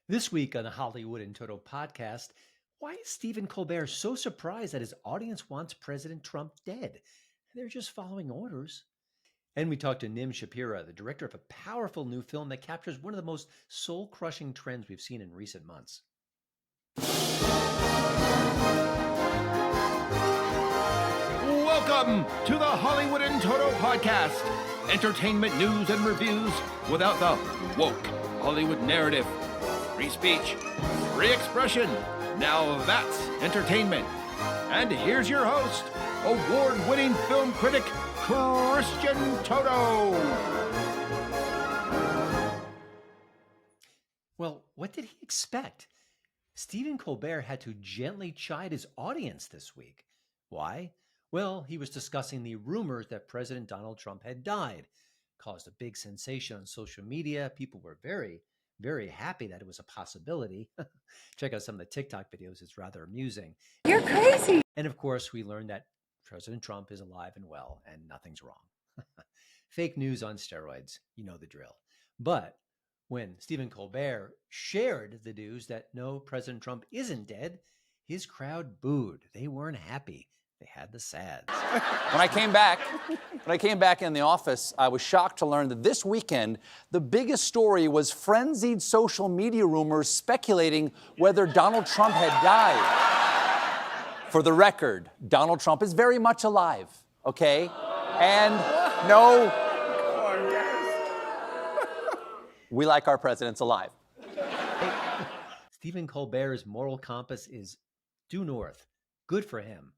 This week on the Hollywood and Toto Podcast, why is Stephen Colbert so surprised that his audience wants President Trump dead? They're just following orders. And we talked to Nim Shapira, the director of a powerful new film that captures one of the most soul-crushing trends we've seen in recent months. Welcome to the Hollywood and Toto Podcast. Entertainment news and reviews without the woke Hollywood narrative. Free speech, free expression. Now that's entertainment. And here's your host, award-winning film critic, Christian Toto. Well, what did he expect? Stephen Colbert had to gently chide his audience this week. Why? Well, he was discussing the rumors that President Donald Trump had died. Caused a big sensation on social media. People were very happy that it was a possibility. Check out some of the TikTok videos. It's rather amusing. You're crazy. And of course, we learned that President Trump is alive and well and nothing's wrong. Fake news on steroids. You know the drill. But when Stephen Colbert shared the news that no, President Trump isn't dead, his crowd booed. They weren't happy. They had the sads. When I came back in the office, I was shocked to learn that this weekend, the biggest story was frenzied social media rumors speculating whether Donald Trump had died. For the record, Donald Trump is very much alive, okay? And no, we like our presidents alive. Stephen Colbert's moral compass is due north. Good for him.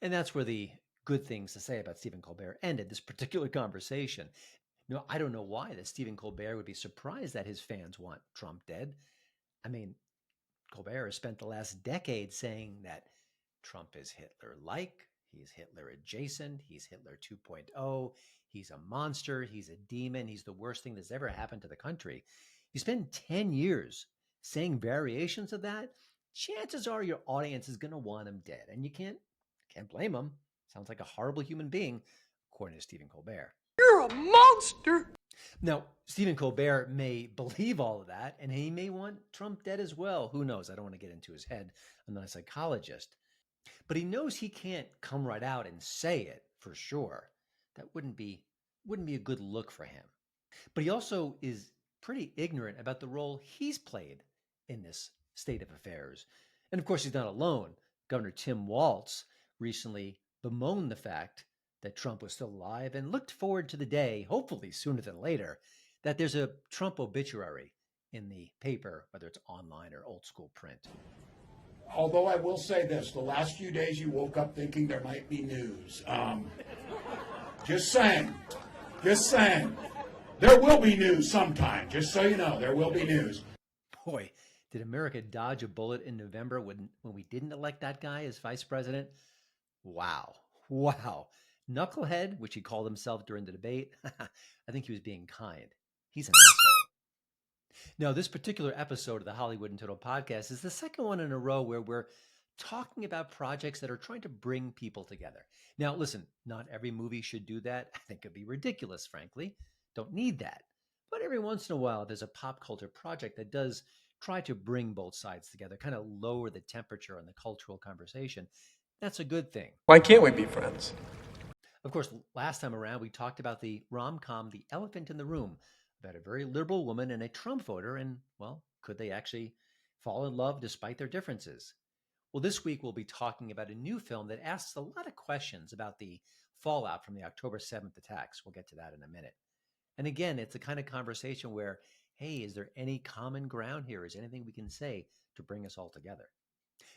And that's where the good things to say about Stephen Colbert ended this particular conversation. No, I don't know why that Stephen Colbert would be surprised that his fans want Trump dead. I mean, Colbert has spent the last decade saying that Trump is Hitler-like, he's Hitler-adjacent, he's Hitler 2.0, he's a monster, he's a demon, he's the worst thing that's ever happened to the country. You spend 10 years saying variations of that, chances are your audience is going to want him dead. And you can't blame him. Sounds like a horrible human being, according to Stephen Colbert. You're a monster. Now, Stephen Colbert may believe all of that, and he may want Trump dead as well. Who knows? I don't want to get into his head. I'm not a psychologist. But he knows he can't come right out and say it for sure. That wouldn't be a good look for him. But he also is pretty ignorant about the role he's played in this state of affairs. And of course, he's not alone. Governor Tim Walz recently bemoaned the fact that Trump was still alive and looked forward to the day, hopefully sooner than later, that there's a Trump obituary in the paper, whether it's online or old school print. Although I will say this, the last few days you woke up thinking there might be news. Just saying. There will be news sometime, just so you know, there will be news. Boy, did America dodge a bullet in November when we didn't elect that guy as vice president? Wow. Knucklehead, which he called himself during the debate, I think he was being kind. He's an asshole. Now, this particular episode of the Hollywood and Toto Podcast is the second one in a row where we're talking about projects that are trying to bring people together. Now, listen, not every movie should do that. I think it'd be ridiculous, frankly. Don't need that. But every once in a while, there's a pop culture project that does try to bring both sides together, kind of lower the temperature on the cultural conversation. That's a good thing. Why can't we be friends? Of course, last time around, we talked about the rom-com, The Elephant in the Room, about a very liberal woman and a Trump voter, and, well, could they actually fall in love despite their differences? Well, this week, we'll be talking about a new film that asks a lot of questions about the fallout from the October 7th attacks. We'll get to that in a minute. And again, it's the kind of conversation where, hey, is there any common ground here? Is there anything we can say to bring us all together?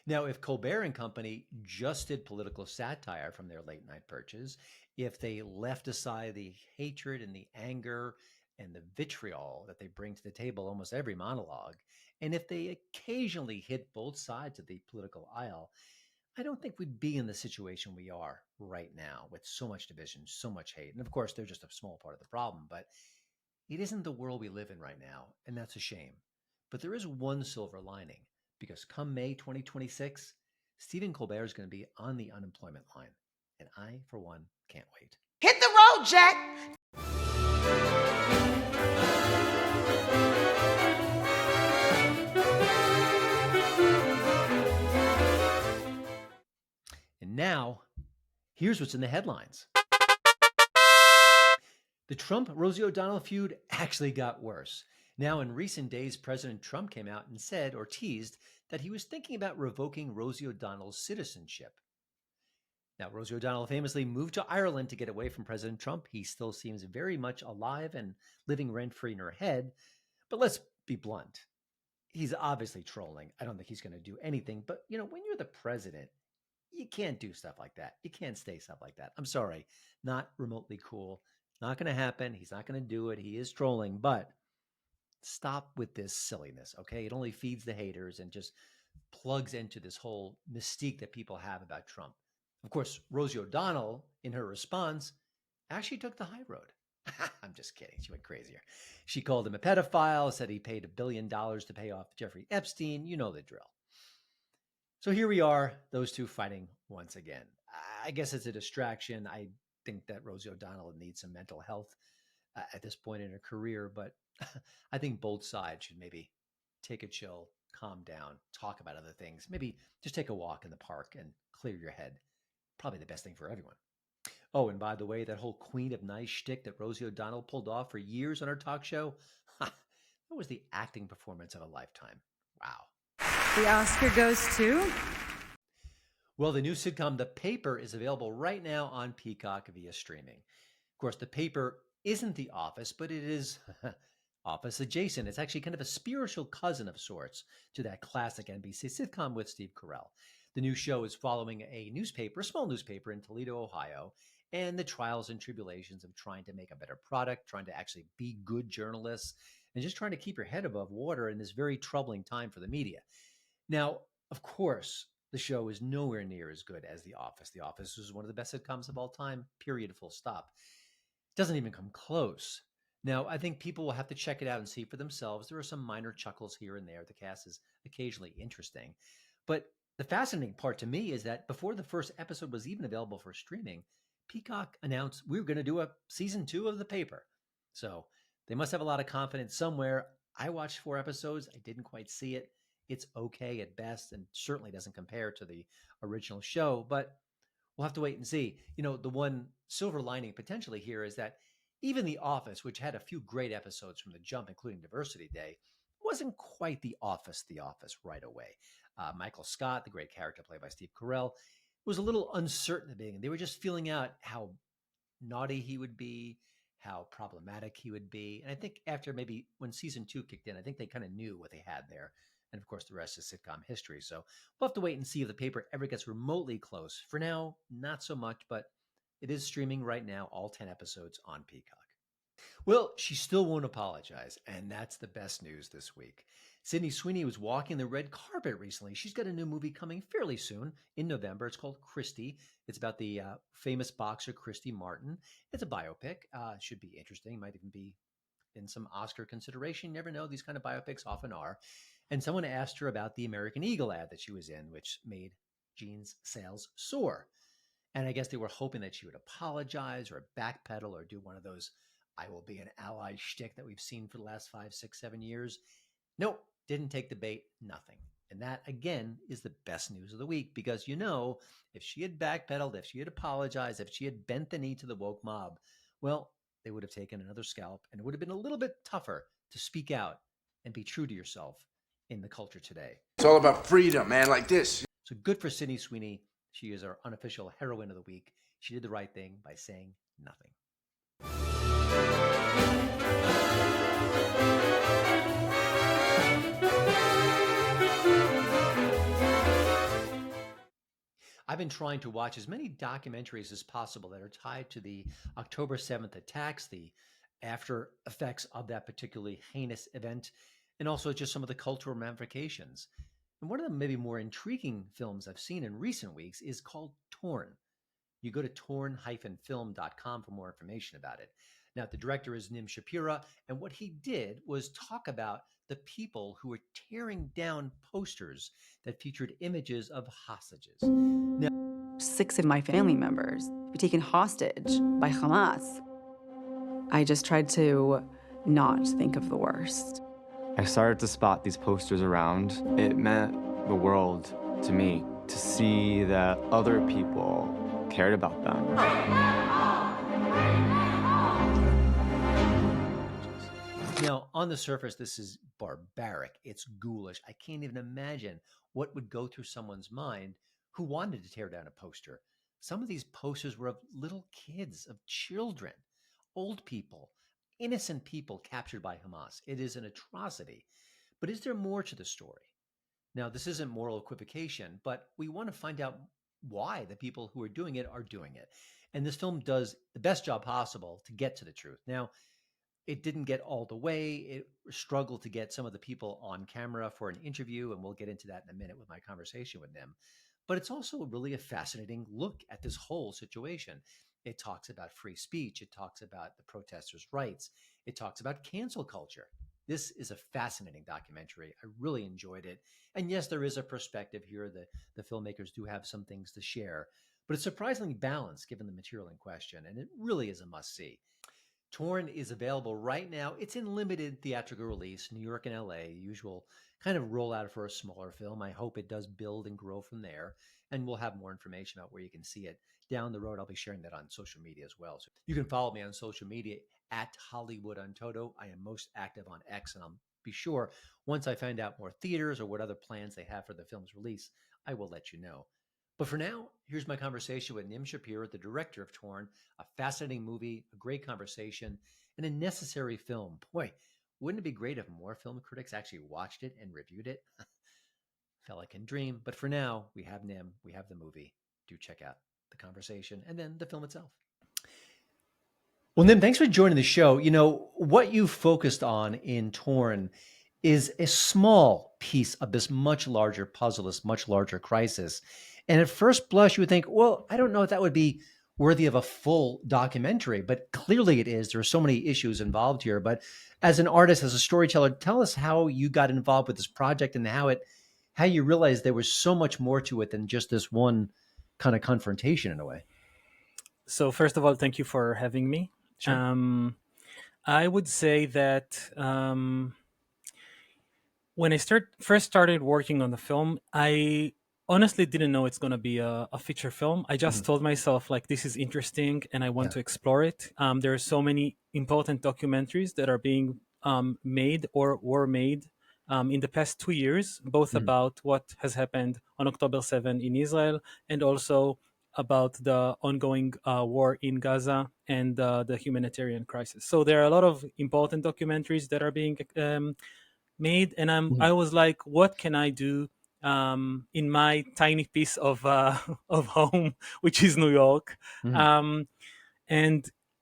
Now, if Colbert and company just did political satire from their late night perches, if they left aside the hatred and the anger and the vitriol that they bring to the table almost every monologue, and if they occasionally hit both sides of the political aisle, I don't think we'd be in the situation we are right now with so much division, so much hate. And of course, they're just a small part of the problem, but it isn't the world we live in right now, and that's a shame. But there is one silver lining, because come May 2026, Stephen Colbert is going to be on the unemployment line. And I, for one, can't wait. Hit the road, Jack. Here's what's in the headlines. The Trump-Rosie O'Donnell feud actually got worse. Now, in recent days, President Trump came out and said, or teased, that he was thinking about revoking Rosie O'Donnell's citizenship. Now, Rosie O'Donnell famously moved to Ireland to get away from President Trump. He still seems very much alive and living rent-free in her head. But let's be blunt. He's obviously trolling. I don't think he's going to do anything. But, when you're the president, you can't do stuff like that. You can't say stuff like that. I'm sorry. Not remotely cool. Not going to happen. He's not going to do it. He is trolling. But stop with this silliness, okay? It only feeds the haters and just plugs into this whole mystique that people have about Trump. Of course, Rosie O'Donnell, in her response, actually took the high road. I'm just kidding. She went crazier. She called him a pedophile, said he paid $1 billion to pay off Jeffrey Epstein. You know the drill. So here we are, those two fighting once again. I guess it's a distraction. I think that Rosie O'Donnell needs some mental health at this point in her career, but I think both sides should maybe take a chill, calm down, talk about other things. Maybe just take a walk in the park and clear your head. Probably the best thing for everyone. Oh, and by the way, that whole Queen of Nice shtick that Rosie O'Donnell pulled off for years on her talk show, that was the acting performance of a lifetime. Wow. The Oscar goes to? Well, the new sitcom The Paper is available right now on Peacock via streaming. Of course, The Paper isn't The Office, but it is Office adjacent. It's actually kind of a spiritual cousin of sorts to that classic NBC sitcom with Steve Carell. The new show is following a small newspaper in Toledo, Ohio, and the trials and tribulations of trying to make a better product, trying to actually be good journalists, and just trying to keep your head above water in this very troubling time for the media. Now, of course, the show is nowhere near as good as The Office. The Office is one of the best sitcoms of all time, period, full stop. It doesn't even come close. Now, I think people will have to check it out and see for themselves. There are some minor chuckles here and there. The cast is occasionally interesting. But the fascinating part to me is that before the first episode was even available for streaming, Peacock announced we were going to do a season 2 of The Paper. So they must have a lot of confidence somewhere. I watched 4 episodes. I didn't quite see it. It's okay at best and certainly doesn't compare to the original show, but we'll have to wait and see. The one silver lining potentially here is that even The Office, which had a few great episodes from the jump, including Diversity Day, wasn't quite The Office right away. Michael Scott, the great character played by Steve Carell, was a little uncertain at the beginning. They were just feeling out how naughty he would be, how problematic he would be. And I think after maybe when season 2 kicked in, I think they kind of knew what they had there. And of course, the rest is sitcom history. So we'll have to wait and see if The Paper ever gets remotely close. For now, not so much, but it is streaming right now, all 10 episodes on Peacock. Well, she still won't apologize, and that's the best news this week. Sydney Sweeney was walking the red carpet recently. She's got a new movie coming fairly soon in November. It's called Christy. It's about the famous boxer Christy Martin. It's a biopic. Should be interesting. Might even be in some Oscar consideration. You never know. These kind of biopics often are. And someone asked her about the American Eagle ad that she was in, which made jeans sales soar. And I guess they were hoping that she would apologize or backpedal or do one of those I will be an ally shtick that we've seen for the last 5, 6, 7 years. Nope, didn't take the bait, nothing. And that, again, is the best news of the week because, if she had backpedaled, if she had apologized, if she had bent the knee to the woke mob, well, they would have taken another scalp and it would have been a little bit tougher to speak out and be true to yourself in the culture today. It's all about freedom, man, like this. So good for Sydney Sweeney. She is our unofficial heroine of the week. She did the right thing by saying nothing. I've been trying to watch as many documentaries as possible that are tied to the October 7th attacks, the after effects of that particularly heinous event, and also just some of the cultural ramifications. And one of the maybe more intriguing films I've seen in recent weeks is called Torn. You go to torn-film.com for more information about it. Now, the director is Nim Shapira, and what he did was talk about the people who were tearing down posters that featured images of hostages. Now, 6 of my family members were taken hostage by Hamas. I just tried to not think of the worst. I started to spot these posters around. It meant the world to me to see that other people cared about them. Now, on the surface, this is barbaric. It's ghoulish. I can't even imagine what would go through someone's mind who wanted to tear down a poster. Some of these posters were of little kids, of children, old people, innocent people captured by Hamas. It is an atrocity. But is there more to the story? Now, this isn't moral equivocation, but we want to find out why the people who are doing it. And this film does the best job possible to get to the truth. Now, it didn't get all the way. It struggled to get some of the people on camera for an interview, and we'll get into that in a minute with my conversation with Nim. But it's also really a fascinating look at this whole situation. It talks about free speech. It talks about the protesters' rights. It talks about cancel culture. This is a fascinating documentary. I really enjoyed it. And yes, there is a perspective here. The filmmakers do have some things to share, but it's surprisingly balanced given the material in question, and it really is a must-see. Torn is available right now. It's in limited theatrical release, New York and LA, usual kind of rollout for a smaller film. I hope it does build and grow from there, and we'll have more information about where you can see it down the road. I'll be sharing that on social media as well. So you can follow me on social media at Hollywood on Toto. I am most active on X, and I'll be sure once I find out more theaters or what other plans they have for the film's release, I will let you know. But for now, here's my conversation with Nim Shapira, the director of Torn, a fascinating movie, a great conversation, and a necessary film. Boy, wouldn't it be great if more film critics actually watched it and reviewed it? Fella can dream. But for now, we have Nim, we have the movie. Do check out the conversation and then the film itself. Well, Nim, thanks for joining the show. You know, what you focused on in Torn is a small piece of this much larger puzzle, this much larger crisis. And at first blush, you would think, well, I don't know if that would be worthy of a full documentary, but clearly it is. There are so many issues involved here. But as an artist, as a storyteller, tell us how you got involved with this project and how you realized there was so much more to it than just this one kind of confrontation in a way. So first of all, thank you for having me. Sure. I would say that when I first started working on the film, I honestly didn't know it's going to be a feature film. I just told myself, like, this is interesting and I want to explore it. There are so many important documentaries that are being made or were made in the past 2 years, both about what has happened on October 7 in Israel and also about the ongoing war in Gaza and the humanitarian crisis. So there are a lot of important documentaries that are being made. And I was like, what can I do in my tiny piece of home, which is New York? And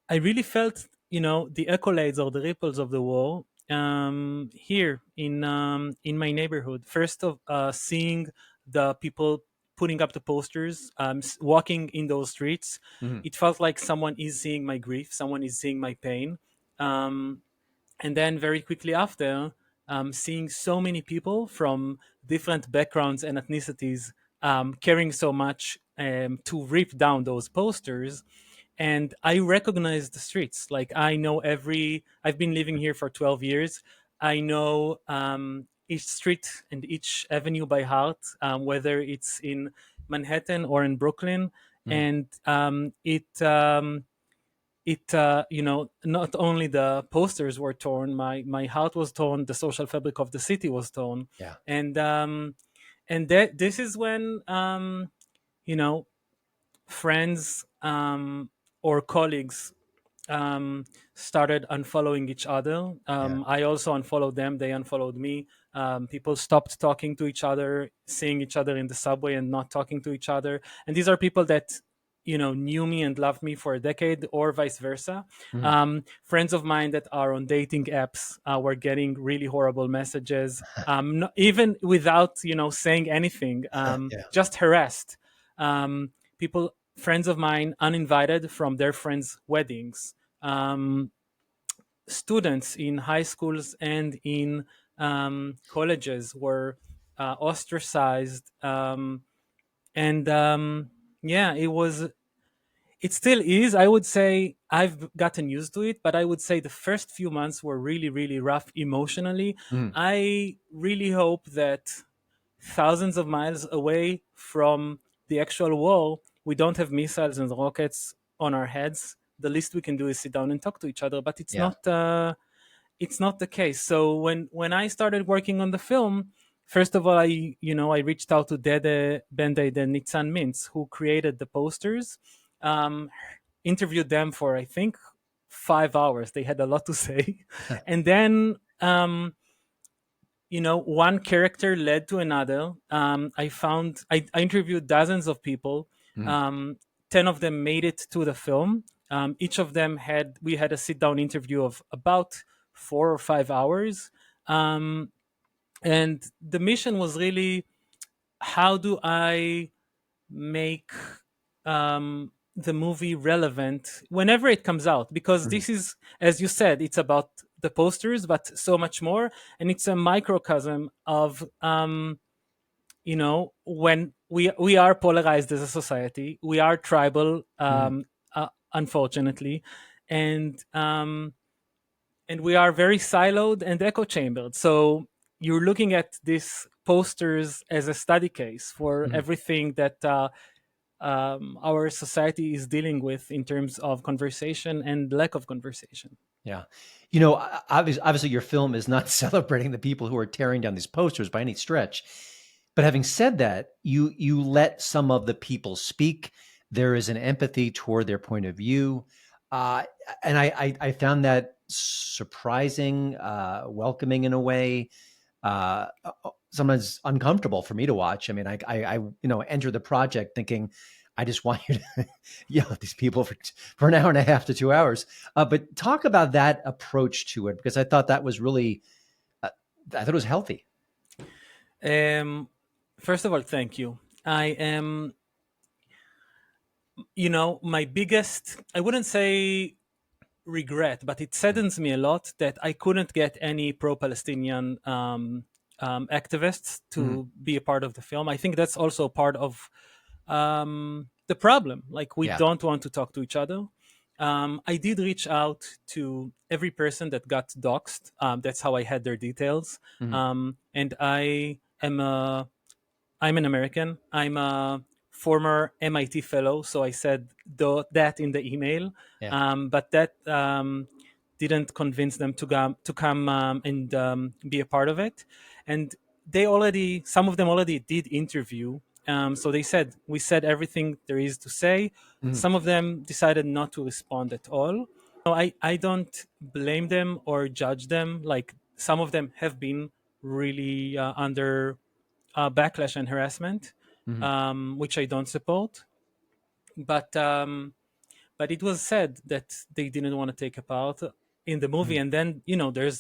I really felt, the accolades or the ripples of the war here in my neighborhood. First of seeing the people putting up the posters, walking in those streets, it felt like someone is seeing my grief, someone is seeing my pain. And then very quickly after, seeing so many people from different backgrounds and ethnicities caring so much to rip down those posters. And I recognize the streets. Like, I know I've been living here for 12 years. I know each street and each avenue by heart, whether it's in Manhattan or in Brooklyn. And not only the posters were torn, my heart was torn, the social fabric of the city was torn. Yeah. And this is when, friends or colleagues started unfollowing each other. I also unfollowed them. They unfollowed me. People stopped talking to each other, seeing each other in the subway and not talking to each other. And these are people that, knew me and loved me for a decade or vice versa. Friends of mine that are on dating apps were getting really horrible messages, even without, saying anything, just harassed. Friends of mine uninvited from their friends' weddings. Students in high schools and in colleges were ostracized. It still is. I would say I've gotten used to it, but I would say the first few months were really, really rough emotionally. I really hope that thousands of miles away from the actual war, we don't have missiles and rockets on our heads. The least we can do is sit down and talk to each other. But it's not the case. So when I started working on the film, first of all, I reached out to Dede Band-Aid and Nitzan Mintz, who created the posters, interviewed them for, I think, 5 hours. They had a lot to say. And then, one character led to another. I interviewed dozens of people. 10 of them made it to the film. Each of them we had a sit-down interview of about 4 or 5 hours. And the mission was really, how do I make the movie relevant whenever it comes out? Because this is, as you said, it's about the posters, but so much more. And it's a microcosm of, when we are polarized as a society, we are tribal, unfortunately. And we are very siloed and echo chambered. So you're looking at these posters as a study case for everything that our society is dealing with in terms of conversation and lack of conversation. Yeah. Obviously your film is not celebrating the people who are tearing down these posters by any stretch. But having said that, you let some of the people speak. There is an empathy toward their point of view. And I found that surprising, welcoming in a way, sometimes uncomfortable for me to watch. I mean, I enter the project thinking, I just want you to yell at these people for an hour and a half to 2 hours. But talk about that approach to it, because I thought that was really, I thought it was healthy. First of all, thank you. I am, my biggest, I wouldn't say regret, but it saddens me a lot that I couldn't get any pro-Palestinian activists to be a part of the film. I think that's also part of the problem. Like, we don't want to talk to each other. I did reach out to every person that got doxxed. That's how I had their details. And I'm an American. I'm a former MIT fellow, so I said that in the email. But that didn't convince them to come and be a part of it. And some of them already did interview. So we said everything there is to say. Some of them decided not to respond at all. I don't blame them or judge them. Like, some of them have been really under backlash and harassment, which I don't support. But it was said that they didn't want to take a part in the movie. And then, there's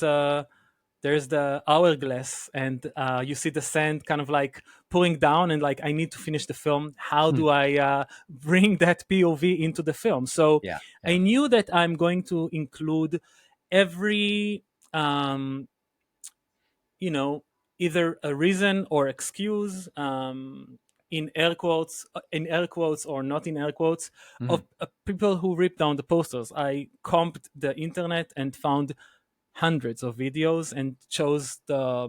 the hourglass, and you see the sand kind of like pouring down, and like, I need to finish the film. How do I bring that POV into the film? So I knew that I'm going to include every, either a reason or excuse, in air quotes or not in air quotes, of people who ripped down the posters. I combed the internet and found hundreds of videos and chose the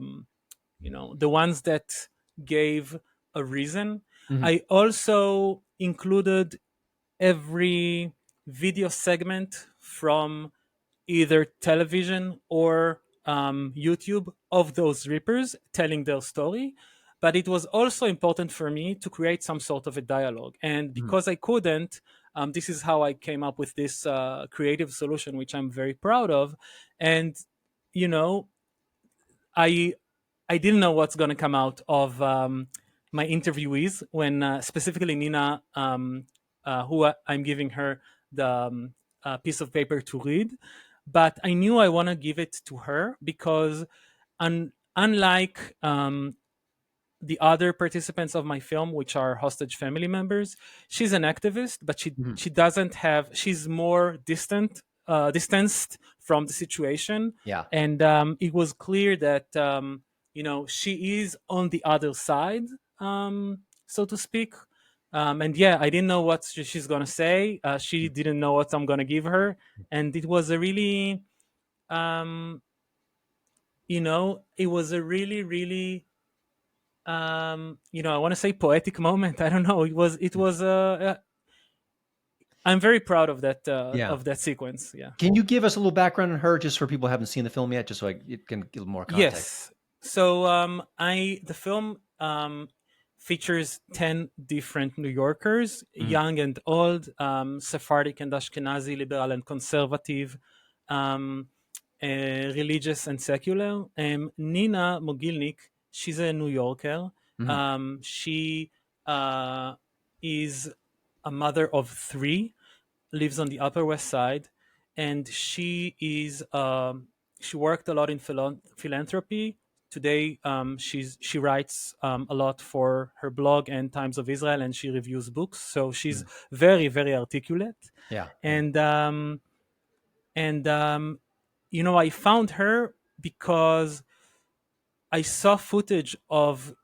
ones that gave a reason. I also included every video segment from either television or YouTube of those rippers telling their story. But it was also important for me to create some sort of a dialogue. And because I couldn't, this is how I came up with this creative solution, which I'm very proud of. And, I didn't know what's going to come out of my interviewees when specifically Nina, who I'm giving her the piece of paper to read. But I knew I want to give it to her because unlike the other participants of my film, which are hostage family members, she's an activist, but she doesn't have, she's more distanced from the situation. And it was clear that, she is on the other side, so to speak. And I didn't know what she's going to say. She didn't know what I'm going to give her. And it was a really, it was a really, really I want to say poetic moment. I don't know. It was I'm very proud of that sequence. Yeah. Can you give us a little background on her, just for people who haven't seen the film yet, just so it can give more context? Yes. So the film features 10 different New Yorkers, young and old, Sephardic and Ashkenazi, liberal and conservative, religious and secular. Nina Mogilnik, she's a New Yorker. She is a mother of 3, lives on the Upper West Side, and she worked a lot in philanthropy. Today, she writes a lot for her blog and Times of Israel, and she reviews books. So she's very, very articulate. Yeah. And I found her because I saw footage of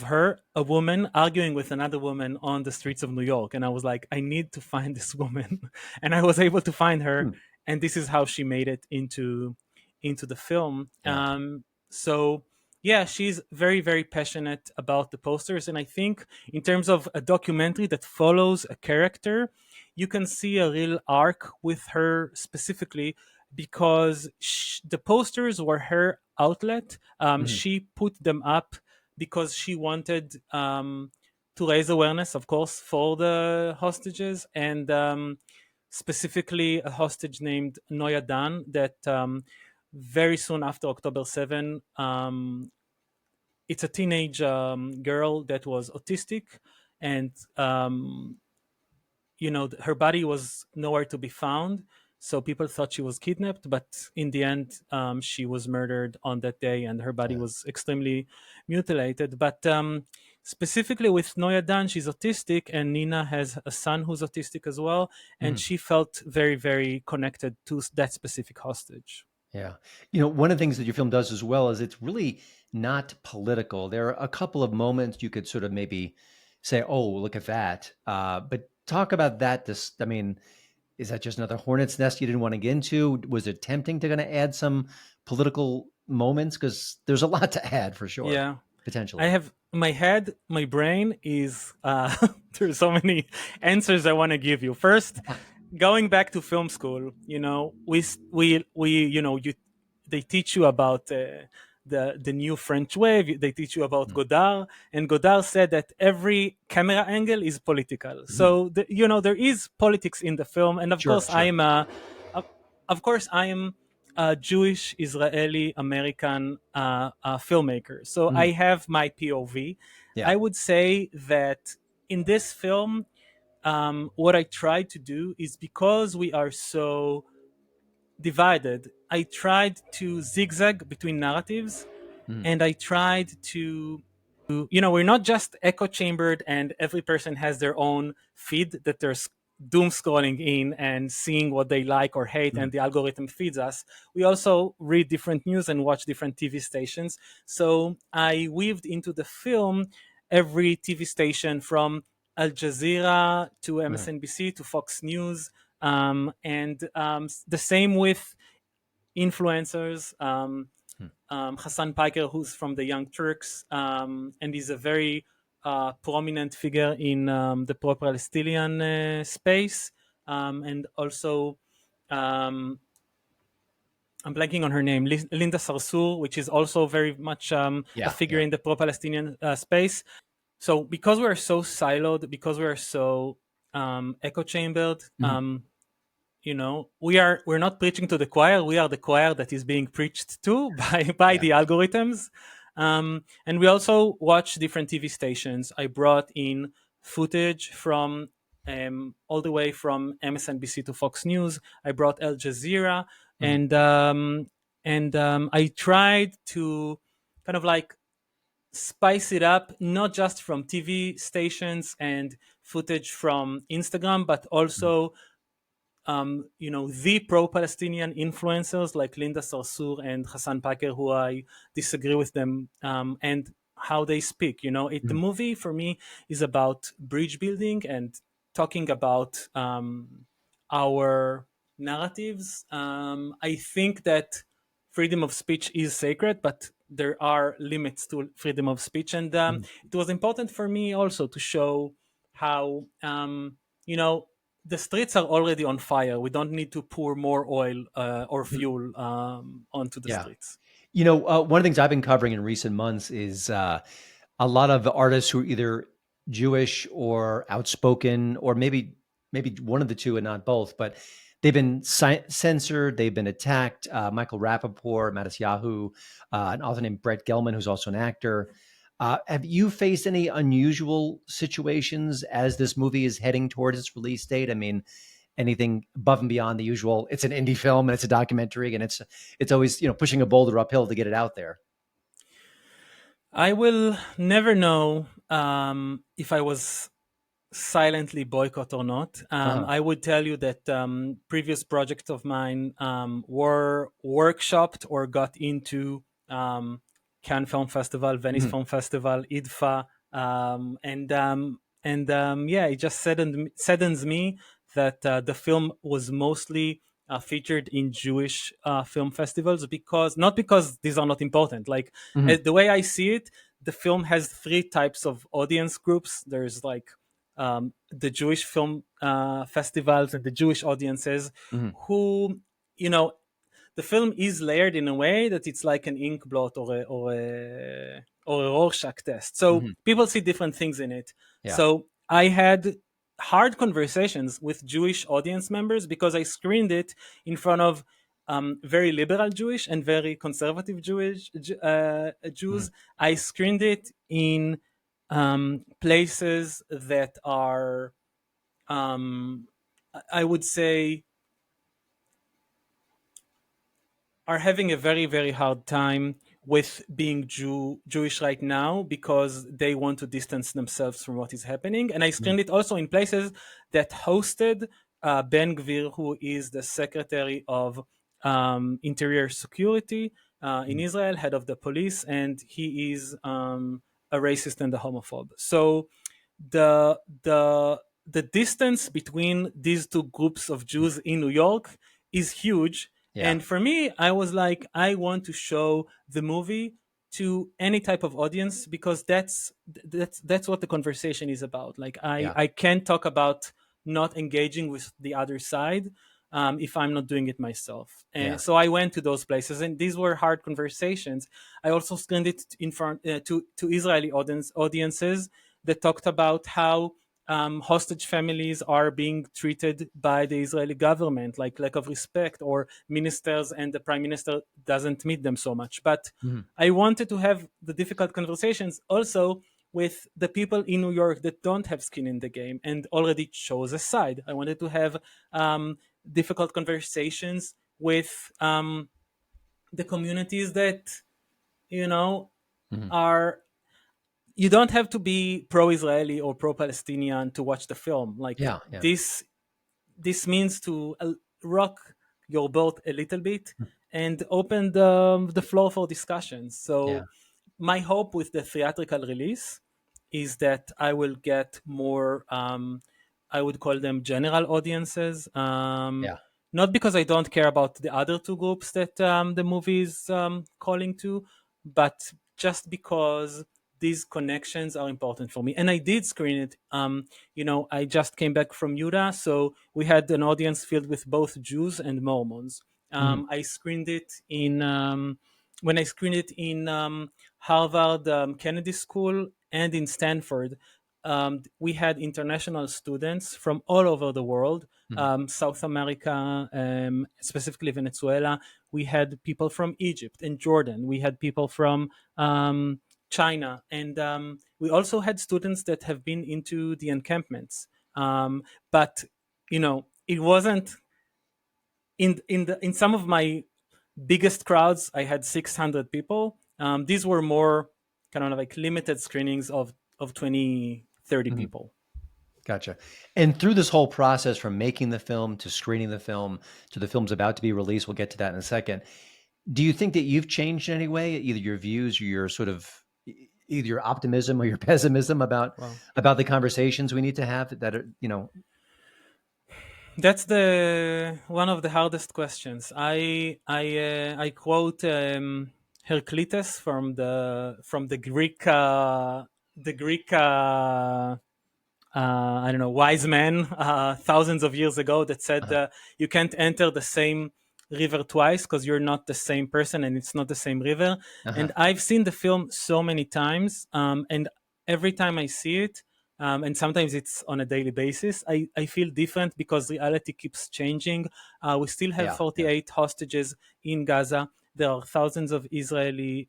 her, a woman, arguing with another woman on the streets of New York, and I was like, I need to find this woman, and I was able to find her, and this is how she made it into the film. Yeah. So yeah, she's very, very passionate about the posters, and I think in terms of a documentary that follows a character, you can see a real arc with her specifically, because the posters were her outlet. She put them up because she wanted to raise awareness, of course, for the hostages, and specifically a hostage named Noya Dan that very soon after October 7, it's a teenage girl that was autistic, and her body was nowhere to be found. So people thought she was kidnapped, but in the end, she was murdered on that day, and her body was extremely mutilated. But specifically with Noya Dan, she's autistic, and Nina has a son who's autistic as well, and she felt very, very connected to that specific hostage. Yeah. One of the things that your film does as well is it's really not political. There are a couple of moments you could sort of maybe say, oh, look at that. But talk about that. Is that just another hornet's nest you didn't want to get into? Was it tempting to kind of add some political moments? Because there's a lot to add for sure. Yeah. Potentially. I have my brain is, there's so many answers I want to give you. First, going back to film school, they teach you about the new French wave. They teach you about Godard, and Godard said that every camera angle is political. So there is politics in the film, and of course I am a Jewish Israeli American filmmaker. So I have my POV. Yeah. I would say that in this film, what I tried to do is, because we are so divided, I tried to zigzag between narratives, and I tried to, we're not just echo chambered and every person has their own feed that they're doom scrolling in and seeing what they like or hate, and the algorithm feeds us. We also read different news and watch different TV stations. So I weaved into the film every TV station, from Al Jazeera to MSNBC to Fox News, and the same with influencers. Hassan Piker, who's from the Young Turks, and he's a very prominent figure in the pro-Palestinian space, and also I'm blanking on her name, Linda Sarsour, which is also very much a figure in the pro-Palestinian space. So because we're so siloed, because we're so echo chambered, we're not preaching to the choir. We are the choir that is being preached to by the algorithms. And we also watch different TV stations. I brought in footage from all the way from MSNBC to Fox News. I brought Al Jazeera, and I tried to kind of like spice it up, not just from TV stations and footage from Instagram, but also the pro-Palestinian influencers like Linda Sarsour and Hassan Piker, who I disagree with them, and how they speak. The movie for me is about bridge building and talking about our narratives. I think that freedom of speech is sacred, but there are limits to freedom of speech. And it was important for me also to show how, the streets are already on fire. We don't need to pour more oil or fuel onto the streets. One of the things I've been covering in recent months is a lot of artists who are either Jewish or outspoken, or maybe one of the two and not both, but they've been censored, they've been attacked. Michael Rappaport, Matisyahu, an author named Brett Gelman, who's also an actor. Have you faced any unusual situations as this movie is heading towards its release date? I mean, anything above and beyond the usual? It's an indie film and it's a documentary, and it's always pushing a boulder uphill to get it out there. I will never know if I was silently boycott or not. I would tell you that previous projects of mine were workshopped or got into Cannes Film Festival, Venice Film Festival, IDFA, it just saddens me that the film was mostly featured in Jewish film festivals, not because these are not important. Like the way I see it, the film has three types of audience groups. There's like the Jewish film festivals and the Jewish audiences who, the film is layered in a way that it's like an ink blot or a Rorschach test. So people see different things in it. Yeah. So I had hard conversations with Jewish audience members because I screened it in front of very liberal Jewish and very conservative Jews. I screened it in places that are, I would say, are having a very, very hard time with being Jewish right now because they want to distance themselves from what is happening. And I screened it also in places that hosted Ben Gvir, who is the Secretary of Interior Security in Israel, head of the police, and he is a racist and a homophobe. So the distance between these two groups of Jews in New York is huge. Yeah. And for me, I was like, I want to show the movie to any type of audience because that's what the conversation is about. Like I can't talk about not engaging with the other side if I'm not doing it myself. And so I went to those places, and these were hard conversations. I also screened it in front to Israeli audiences that talked about how hostage families are being treated by the Israeli government, like lack of respect, or ministers and the prime minister doesn't meet them so much. But I wanted to have the difficult conversations also with the people in New York that don't have skin in the game and already chose a side. I wanted to have difficult conversations with the communities that, are... You don't have to be pro-Israeli or pro-Palestinian to watch the film. Like this means to rock your boat a little bit and open the floor for discussions. So my hope with the theatrical release is that I will get more, I would call them general audiences. Not because I don't care about the other two groups that the movie is calling to, but just because these connections are important for me. And I did screen it. I just came back from Utah, so we had an audience filled with both Jews and Mormons. I screened it in when I screened it in Harvard Kennedy School and in Stanford. We had international students from all over the world, South America, specifically Venezuela. We had people from Egypt and Jordan. We had people from China, and we also had students that have been into the encampments. But it wasn't in some of my biggest crowds. I had 600 people. These were more kind of like limited screenings of 20, 30 people. Gotcha. And through this whole process, from making the film to screening the film to the film's about to be released, we'll get to that in a second. Do you think that you've changed in any way, either your views or your sort of either your optimism or your pessimism about the conversations we need to have that are, That's one of the hardest questions. I quote Heraclitus from the Greek I don't know, wise man thousands of years ago that said you can't enter the same river twice because you're not the same person and it's not the same river. And I've seen the film so many times, and every time I see it, and sometimes it's on a daily basis, I feel different because reality keeps changing. We still have 48 hostages in Gaza. There are thousands of Israeli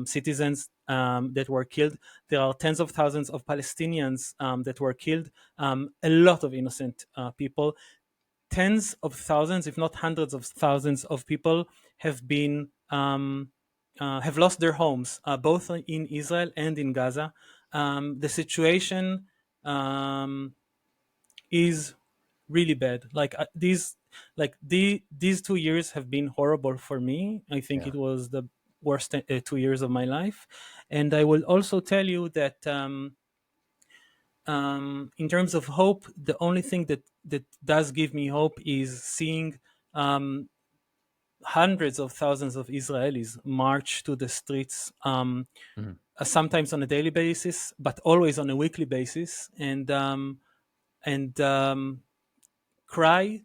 citizens that were killed. There are tens of thousands of Palestinians that were killed. A lot of innocent people. Tens of thousands, if not hundreds of thousands of people have been have lost their homes, both in Israel and in Gaza. The situation is really bad. These 2 years have been horrible for me. I think it was the worst 2 years of my life. And I will also tell you that in terms of hope, the only thing that does give me hope is seeing hundreds of thousands of Israelis march to the streets, sometimes on a daily basis, but always on a weekly basis, and cry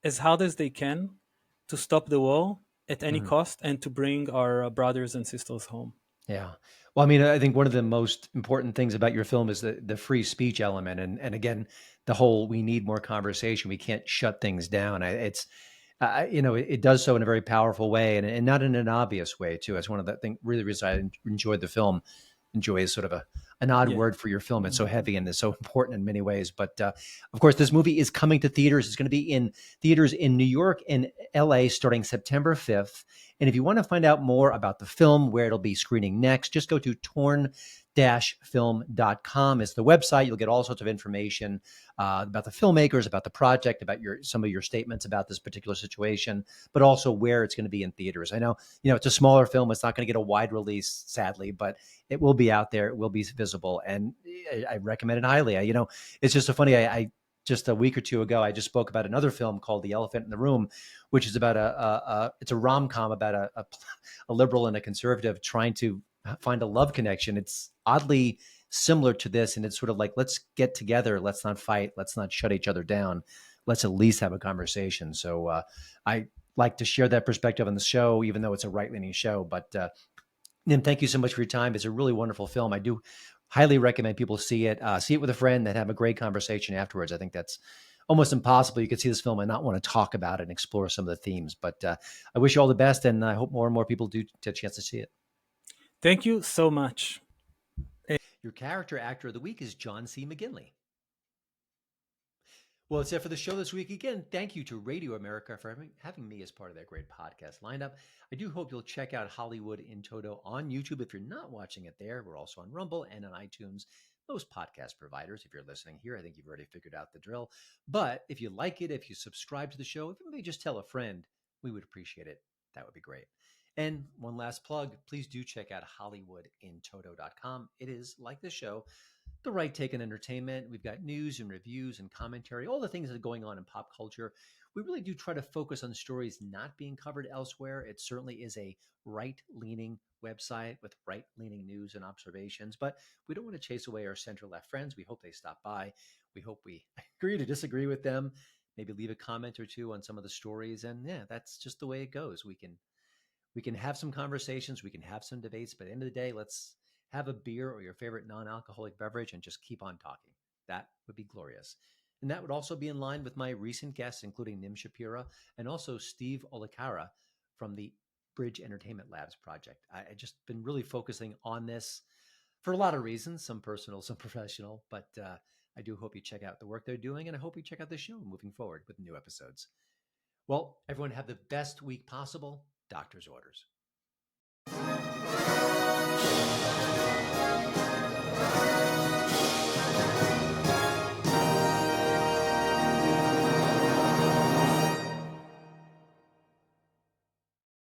as hard as they can to stop the war at any cost and to bring our brothers and sisters home. Yeah. Well, I mean, I think one of the most important things about your film is the free speech element. And again, the whole, we need more conversation. We can't shut things down. It does so in a very powerful way and not in an obvious way too. That's one of the things, really reason I enjoyed the film. Enjoy is sort of an odd word for your film. It's so heavy and it's so important in many ways. But of course, this movie is coming to theaters. It's going to be in theaters in New York and LA starting September 5th. And if you want to find out more about the film, where it'll be screening next, just go to torn-film.com is the website. You'll get all sorts of information about the filmmakers, about the project, about some of your statements about this particular situation, but also where it's going to be in theaters. I know, it's a smaller film. It's not going to get a wide release, sadly, but it will be out there. It will be visible. And I recommend it highly. It's just so funny. I just a week or two ago, I just spoke about another film called The Elephant in the Room, which is about it's a rom-com about a liberal and a conservative trying to find a love connection. It's oddly similar to this. And it's sort of like, let's get together. Let's not fight. Let's not shut each other down. Let's at least have a conversation. So I like to share that perspective on the show, even though it's a right-leaning show. But Nim, thank you so much for your time. It's a really wonderful film. I do highly recommend people see it with a friend, and have a great conversation afterwards. I think that's almost impossible. You could see this film and not want to talk about it and explore some of the themes. But I wish you all the best, and I hope more and more people do get a chance to see it. Thank you so much. Your character actor of the week is John C. McGinley. Well, that's it for the show this week. Again, thank you to Radio America for having me as part of their great podcast lineup. I do hope you'll check out Hollywood in Toto on YouTube. If you're not watching it there, we're also on Rumble and on iTunes, most podcast providers. If you're listening here, I think you've already figured out the drill. But if you like it, if you subscribe to the show, if you maybe just tell a friend, we would appreciate it. That would be great. And one last plug, please do check out HollywoodInToto.com. It is, like this show, the right take on entertainment. We've got news and reviews and commentary, all the things that are going on in pop culture. We really do try to focus on stories not being covered elsewhere. It certainly is a right-leaning website with right-leaning news and observations, but we don't want to chase away our center-left friends. We hope they stop by. We hope we agree to disagree with them, maybe leave a comment or two on some of the stories. And yeah, that's just the way it goes. We can have some conversations, we can have some debates, but at the end of the day, let's have a beer or your favorite non-alcoholic beverage and just keep on talking. That would be glorious. And that would also be in line with my recent guests, including Nim Shapira and also Steve Olikara from the Bridge Entertainment Labs project. I've just been really focusing on this for a lot of reasons, some personal, some professional, but I do hope you check out the work they're doing, and I hope you check out the show moving forward with new episodes. Well, everyone have the best week possible. Doctor's orders.